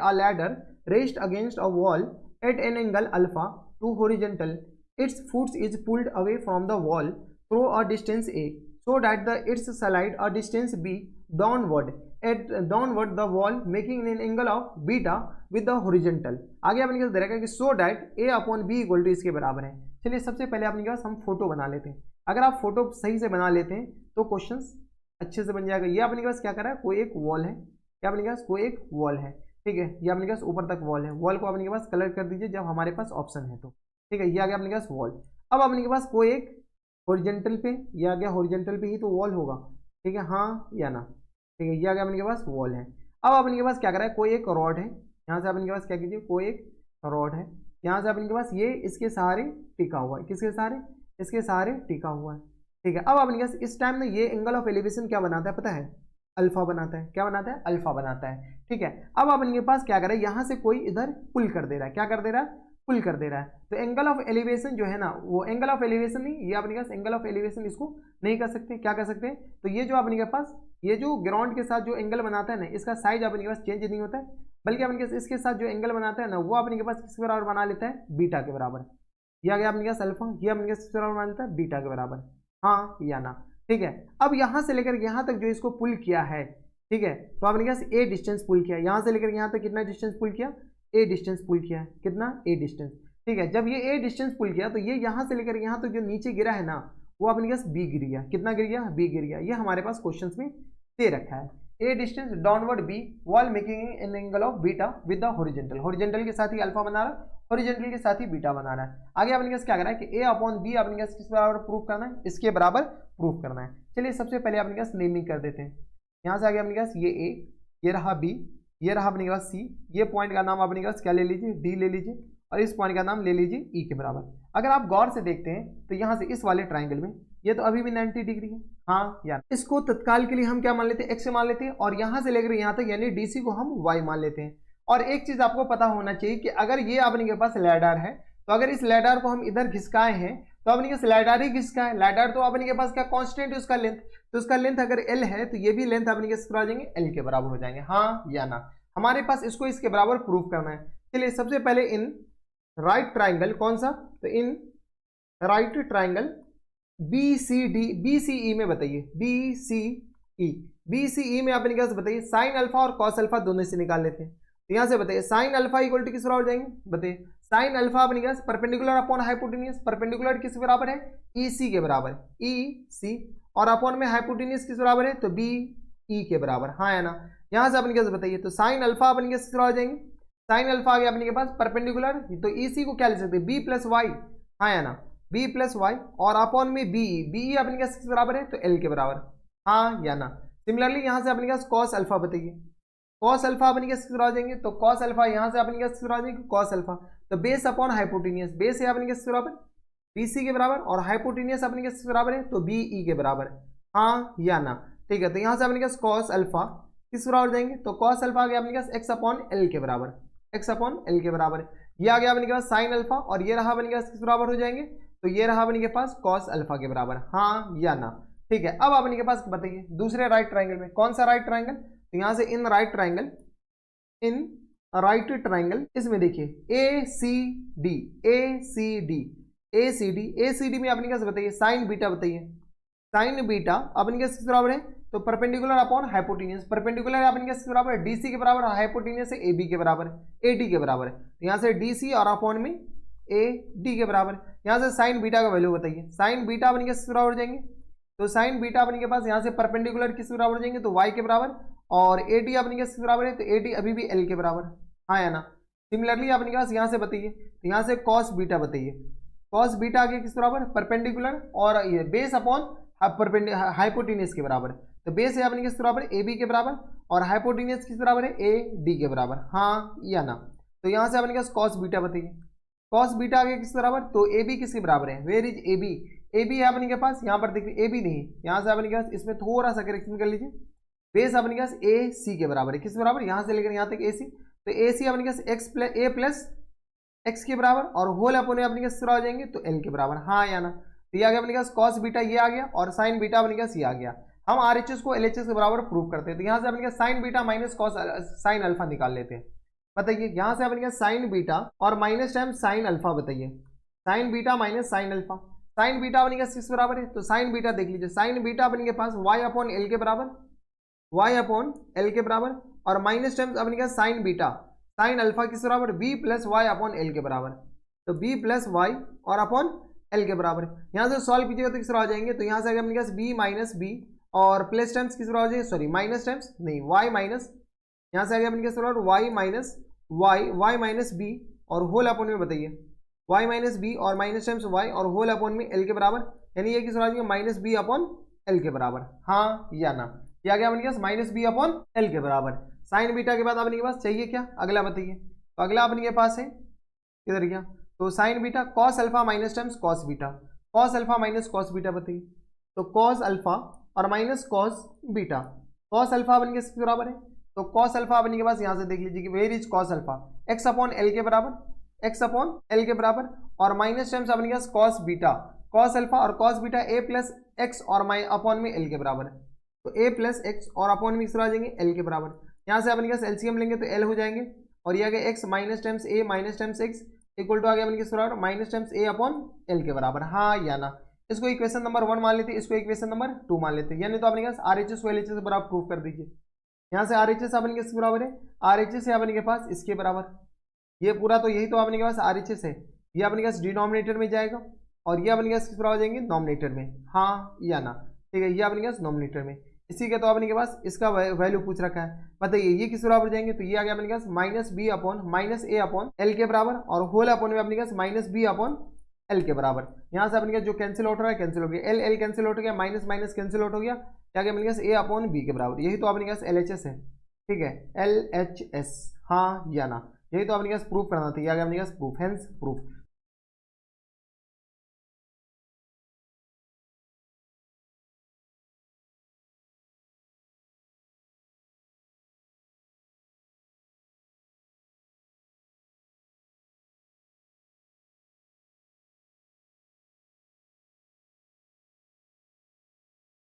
a ladder raised against a wall at an angle alpha to horizontal. Its foot is pulled away from the wall through a distance a, so that its slide a distance b downward at the wall, making an angle of beta with the horizontal. आगे आपने क्या दे रखा है कि so that a upon b equal to इसके बराबर है। चलिए सबसे पहले आपने क्या हम फोटो बना लेते हैं। अगर आप फोटो सही से बना लेते हैं तो क्वेश्चंस अच्छे से बन जाएगा। ये आपने पास क्या करा है, कोई एक वॉल है, क्या अपने पास कोई एक वॉल है, ठीक है। ये अपने पास ऊपर तक वॉल है, वॉल को अपने पास कलर कर दीजिए जब हमारे पास ऑप्शन है तो, ठीक है। ये आ गया अपने पास वॉल। अब अपने पास कोई एक हॉरिजॉन्टल पे, ये आ गया हॉरिजॉन्टल पे ही तो वॉल होगा, ठीक है, हाँ या ना, ठीक है। ये आ गया अपने पास वॉल है। अब अपने पास क्या करा है, कोई एक रॉड है, यहाँ से अपने पास क्या कीजिए, कोई एक रॉड है, यहाँ से अपने पास ये इसके सहारे टिका हुआ है, किसके सहारे, इसके सहारे टिका हुआ है, ठीक है। अब अपने पास इस टाइम में ये एंगल ऑफ एलिवेशन क्या बनाता है पता है, अल्फा बनाता है, क्या बनाता है, अल्फा बनाता है, ठीक है। अब अपने पास क्या कर रहा है, यहाँ से कोई इधर पुल कर दे रहा है, क्या कर दे रहा है, पुल कर दे रहा है। तो एंगल ऑफ एलिवेशन जो है ना, वो एंगल ऑफ एलिवेशन नहीं, ये अपने पास एंगल ऑफ एलिवेशन इसको नहीं कर सकते, क्या कर सकते हैं, तो ये जो अपने पास ये जो ग्राउंड के साथ जो एंगल बनाता है ना, इसका साइज अपने पास चेंज नहीं होता है, बल्कि अपने पास इसके साथ जो एंगल बनाता है ना, वो अपने पास किसके बराबर बना लेता है, बीटा के बराबर। ये आ गया अपने पास अल्फा, ये अपने पास किसके बराबर बना लेता है, बीटा के बराबर, हाँ या ना, ठीक है। अब यहाँ से लेकर यहाँ तक जो इसको पुल किया है, ठीक है, तो आपने क्या ए डिस्टेंस पुल किया, यहाँ से लेकर यहाँ तक कितना डिस्टेंस पुल किया, ए डिस्टेंस पुल किया, कितना, ए डिस्टेंस, ठीक है। जब ये ए डिस्टेंस पुल किया तो ये यहाँ से लेकर यहाँ तक जो नीचे गिरा है ना, वो अपने पास बी गिर गया, कितना गिर गया, बी गिर गया। ये हमारे पास क्वेश्चंस में दे रखा है, a distance downward b wall making an angle of beta with the horizontal, horizontal के साथ ही अल्फा बना रहा है, हॉरिजॉन्टल के साथ ही बीटा बना रहा है। आगे अपने पास क्या करना है कि ए अपॉन बी अपने पास किस बराबर प्रूफ करना है, इसके बराबर प्रूफ करना है। चलिए सबसे पहले अपने पास नेमिंग कर देते हैं। यहाँ से आगे अपने पास ये ए, ये रहा बी, ये रहा अपने पास सी, ये पॉइंट का नाम अपने पास क्या ले लीजिए, डी ले लीजिए, और इस पॉइंट का नाम ले लीजिए ई के बराबर। अगर आप गौर से देखते हैं तो यहाँ से इस वाले ट्राइंगल में ये तो अभी भी 90 डिग्री है, हाँ यार, इसको तत्काल के लिए हम क्या मान लेते हैं, एक्स मान लेते हैं, और यहाँ से लेकर यहाँ तक यानी डीसी को हम वाई मान लेते हैं। और एक चीज आपको पता होना चाहिए कि अगर ये अपने के पास लैडर है, तो अगर इस लैडर को हम इधर घिसकाए हैं तो अपने के लैडर ही घिसका है, लैडर तो अपने के पास क्या कांस्टेंट है उसका लेंथ, तो उसका लेंथ अगर एल है तो ये भी लेंथ अपने के आ जाएंगे एल के बराबर हो जाएंगे, हाँ या ना। हमारे पास इसको इसके बराबर प्रूफ करना है। चलिए सबसे पहले इन राइट ट्राइंगल, कौन सा, तो in right triangle B C D, B C E में बताइए, बी सी ई, बी सी ई में अपने क्या बताइए, साइन अल्फा और कॉस अल्फा दोनों से निकाल लेते हैं। तो यहाँ से बताइए साइन अल्फा इक्वल टू किस बराबर हो जाएंगे, बताइए साइन अल्फा अपने क्या परपेंडिकुलर अपॉन हाइपोटेन्यूज, परपेंडिकुलर किस बराबर है, ई सी के बराबर, ई सी, और अपॉन में हाइपोटेन्यूज किस बराबर है, तो बी ई के बराबर, हाँ या ना। यहाँ से अपने क्या बताइए, तो साइन अल्फा अपने किस बराबर हो जाएंगे, साइन अल्फा आ गया अपने के पास परपेंडिकुलर, तो ई सी को क्या ले सकते हैं, बी प्लस वाई, हाँ या ना, बी प्लस वाई, और अपॉन में बी ई अपने क्या किस बराबर है, तो एल के बराबर, हाँ या ना। सिमिलरली यहाँ से अपने क्या कॉस अल्फा बताइए, कॉस अल्फा अपने क्या किस बराबर जाएंगे, तो कॉस अल्फा यहाँ से अपने क्या किस बराबर जाएंगे, कॉस अल्फा, तो बेस अपॉन हाइपोटेनियस, बेस है अपने किस बराबर, बी सी के बराबर, और हाइपोटेनियस अपने किस बराबर है, तो बी ई के बराबर, हाँ या ना, ठीक है। तो यहाँ से अपने क्या कॉस अल्फा किस बराबर जाएंगे, तो कॉस अल्फा आ गया अपने पास एक्स अपॉन एल के बराबर, एक्स अपॉन एल के बराबर। ये आ गया अपने के पास साइन अल्फा, और ये रहा अपने के पास किस बराबर हो जाएंगे, तो ये रहा अपने के पास कॉस अल्फा के बराबर, हाँ या ना, ठीक है। अब अपने के पास बताइए दूसरे राइट ट्राइंगल में, कौन सा राइट ट्राइंगल, तो यहाँ से इन राइट ट्राइंगल, इन राइट ट्राइंगल, इसमें देखिए ए सी डी, ए सी डी, ए सी डी, ए सी डी में अपने कैसे बताइए साइन बीटा बताइए, साइन बीटा अपने किस बराबर है, तो परपेंडिकुलर अपॉन हाइपोटेन्यूज, परपेंडिकुलर अपने किस बराबर है, डीसी के बराबर, और हाइपोटेन्यूज है ए बी के बराबर, ए डी के बराबर है, तो यहाँ से डीसी और अपॉन में ए डी के बराबर। यहाँ से साइन बीटा का वैल्यू बताइए, साइन बीटा अपने किस बराबर हो जाएंगे, तो साइन बीटा अपने के पास यहाँ से परपेंडिकुलर किस बराबर हो जाएंगे, तो वाई के बराबर, और ए डी अपने किस बराबर है, तो ए डी अभी भी एल के बराबर, हाँ या ना। सिमिलरली अपने पास यहाँ से बताइए, तो यहाँ से कॉस बीटा बताइए, कॉस बीटा आगे किस बराबर, परपेंडिकुलर, और ये बेस अपॉन हाइपोटेन्यूज के बराबर, तो बेस है अपने किस बराबर, ए बी के बराबर, और हाइपोटेन्यूज किस बराबर है, ए डी के बराबर, हाँ या ना। तो यहाँ से अपने पास कॉस बीटा बताइए, कॉस बीटा आगे किस बराबर, तो ए बी किसके बराबर है, where is a b, a b है अपने के पास, यहाँ पर देखिए ए बी नहीं, यहाँ से अपने के पास इसमें थोड़ा सा करेक्शन कर लीजिए, बेस अपने के पास ए सी के बराबर है, किस बराबर, यहाँ से लेकर यहाँ तक ए सी, तो ए सी अपने के पास एक्स प्लस ए प्लस एक्स के बराबर, और होल अपने के पास हो जाएंगे तो एल के बराबर, हाँ या ना। तो ये आ गया अपने पास कॉस बीटा, ये आ गया, और साइन बीटा अपने पास ये आ गया। हम आरएचएस को एलएचएस के बराबर प्रूव करते हैं, तो यहाँ से अपने sign beta minus cos sine alpha निकाल लेते हैं, बताइए यहाँ से अपने साइन बीटा और माइनस टाइम साइन अल्फा, बताइए sign beta minus sine alpha, sign beta बनेगा किस बराबर है, तो साइन बीटा देख लीजिए, साइन बीटा अपने के पास y अपॉन एल के बराबर, y अपॉन एल के बराबर, और माइनस टाइम्स अपने का साइन बीटा साइन अल्फा किस बराबर, b plus y upon L के बराबर, तो b प्लस वाई और अपॉन एल के बराबर। यहाँ से सॉल्व कीजिएगा तो किस तरह आ जाएंगे, तो यहाँ से अगर अपने पास b माइनस बी और प्लस टाइम्स किस तरह हो जाएगा, सॉरी माइनस टाइम्स नहीं y माइनस, यहाँ से आगे अपने किस तरह y minus y minus b और होल अपॉन में, बताइए y माइनस बी और माइनस टाइम्स y और होल अपॉन में l के बराबर, यानी ये किस तरह आ जाएगा माइनस बी अपॉन एल के बराबर, हाँ या ना, ये आ गया अपने पास माइनस बी अपॉन एल के बराबर। साइन बीटा के बाद अपने के पास चाहिए क्या, अगला बताइए, तो अगला अपने के पास है किधर गया, तो sign beta cos alpha minus times cos beta, cos alpha minus cos beta, बताइए तो कॉस अल्फा और minus cos beta, cos alpha अपने के किसके बराबर है, तो कॉस अल्फा अपने के पास यहाँ से देख लीजिए कि where is cos alpha, x upon L के बराबर, एक्स अपॉन एल के बराबर, और माइनस टाइम्स अपने के पास कॉस बीटा, कॉस अल्फा और cos beta A plus x और माइ अपॉन में एल के बराबर, तो ए प्लस एक्स और अपॉन में किस आ जाएंगे एल के बराबर। यहाँ से अपने पास एलसीएम लेंगे तो एल हो जाएंगे, और ये आ गया x minus times a minus times x equal to आ गया अपने किस बराबर, minus times a upon L के बराबर, हाँ या ना। इसको इक्वेशन नंबर 1 मान लेते, इसको इक्वेशन नंबर 2 मान लेते, यानी तो अपने पास आरएचएस को एलएचएस बराबर प्रूफ कर दीजिए। यहाँ से आरएचएस अपने किसके बराबर है, आरएचएस है अपने के पास इसके बराबर, ये पूरा तो यही तो अपने के पास आरएचएस है, ये अपने पास डिनोमिनेटर में जाएगा और ये अपने पास किस बराबर जाएंगे नॉमिनेटर में, हाँ या ना, ठीक है, ये अपने पास नॉमिनेटर में। इसी के तो अपने के पास इसका वैल्यू पूछ रखा है, बताइए ये किस बराबर जाएंगे, तो ये आ गया अपने पास माइनस बी अपॉन माइनस ए अपॉन एल के बराबर, और होल अपॉन में अपने पास माइनस बी अपॉन एल के बराबर। यहाँ से अपने पास जो कैंसिल आउट हो रहा है कैंसिल हो गया, एल एल कैंसिल आउट हो गया, माइनस माइनस कैंसिल आउट हो गया, क्या गया अपने पास ए अपॉन बी के बराबर, यही तो अपने पास एलएचएस है, ठीक है एलएचएस, हाँ या ना, यही तो अपने पास प्रूफ करना था, ये आ गया अपने पास प्रूफ, हेंस प्रूफ।